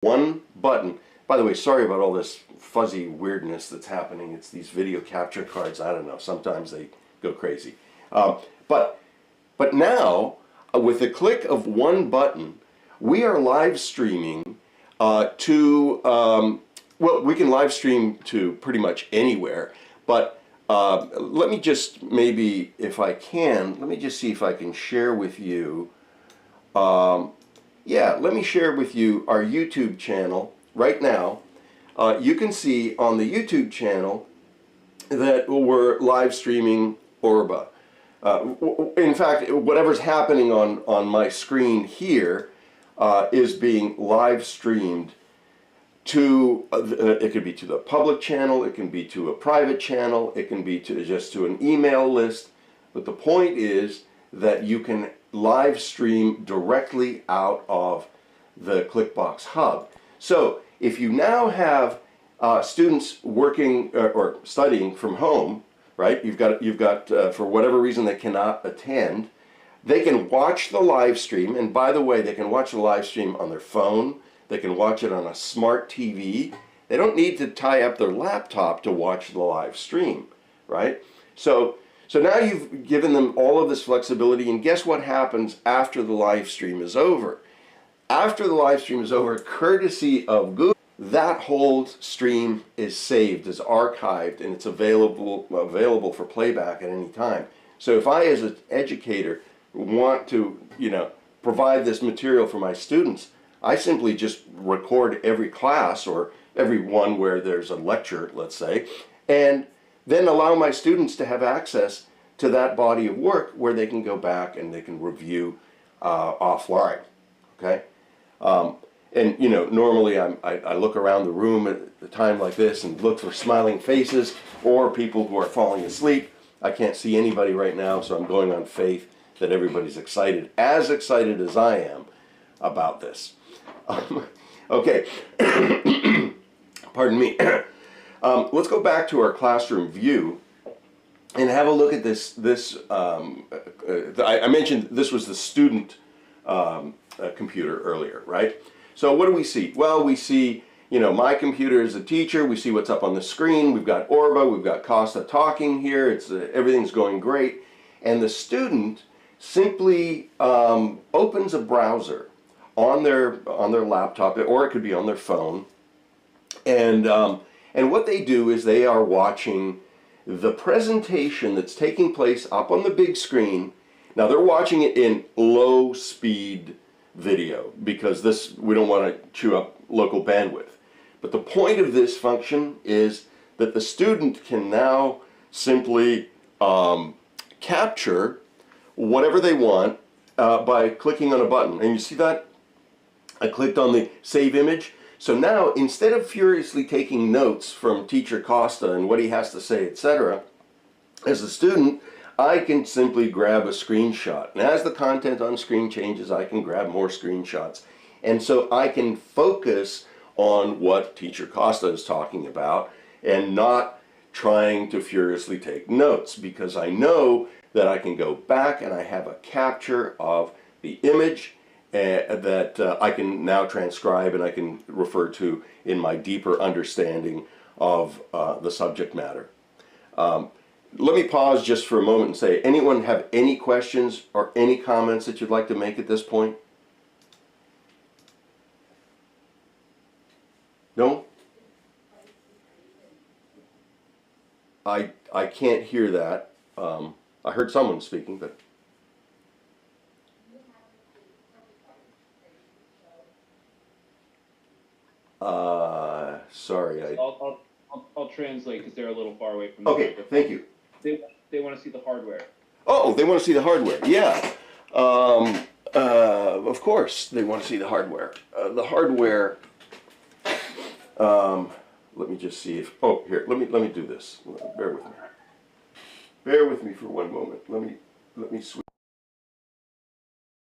one button. By the way, sorry about all this fuzzy weirdness that's happening. It's these video capture cards. I don't know. Sometimes they go crazy. But now, with the click of one button, we are live streaming well, we can live stream to pretty much anywhere. But let me just maybe, if I can, let me just see if I can share with you. Yeah, let me share with you our YouTube channel right now. You can see on the YouTube channel that we're live streaming Orba. In fact, whatever's happening on my screen here is being live streamed to, it could be to the public channel, it can be to a private channel, it can be to just to an email list. But the point is that you can live stream directly out of the KLIKBoks hub. So if you now have students working or studying from home, right? You've got for whatever reason they cannot attend, they can watch the live stream. And by the way, they can watch the live stream on their phone. They can watch it on a smart TV. They don't need to tie up their laptop to watch the live stream, right? So now you've given them all of this flexibility, and guess what happens after the live stream is over? After the live stream is over, courtesy of Google, that whole stream is saved, is archived, and it's available for playback at any time. So if I, as an educator, want to, provide this material for my students, I simply just record every class or every one where there's a lecture, let's say, and then allow my students to have access to that body of work where they can go back and they can review offline. Okay, and normally I look around the room at a time like this and look for smiling faces or people who are falling asleep. I can't see anybody right now, so I'm going on faith that everybody's excited as I am about this. Okay, pardon me. Let's go back to our classroom view and have a look at this. I mentioned this was the student computer earlier, right? So what do we see? Well, we see, my computer as a teacher. We see what's up on the screen. We've got Orba. We've got Costa talking here. It's everything's going great. And the student simply opens a browser on their laptop, or it could be on their phone. And what they do is they are watching the presentation that's taking place up on the big screen. Now they're watching it in low speed video because we don't want to chew up local bandwidth. But the point of this function is that the student can now simply capture whatever they want by clicking on a button. And you see that? I clicked on the save image. So now, instead of furiously taking notes from teacher Costa and what he has to say, etc., as a student, I can simply grab a screenshot. And as the content on screen changes, I can grab more screenshots. And so I can focus on what teacher Costa is talking about and not trying to furiously take notes, because I know that I can go back and I have a capture of the image that I can now transcribe and I can refer to in my deeper understanding of the subject matter. Let me pause just for a moment and say, anyone have any questions or any comments that you'd like to make at this point? No? I can't hear that. I heard someone speaking, but... sorry. I'll translate because they're a little far away from the Okay, thank you. They want to see the hardware. Oh, they want to see the hardware. Yeah. Of course, they want to see the hardware. The hardware. Let me just see if. Oh, here. Let me do this. Bear with me. Bear with me for one moment. Let me switch.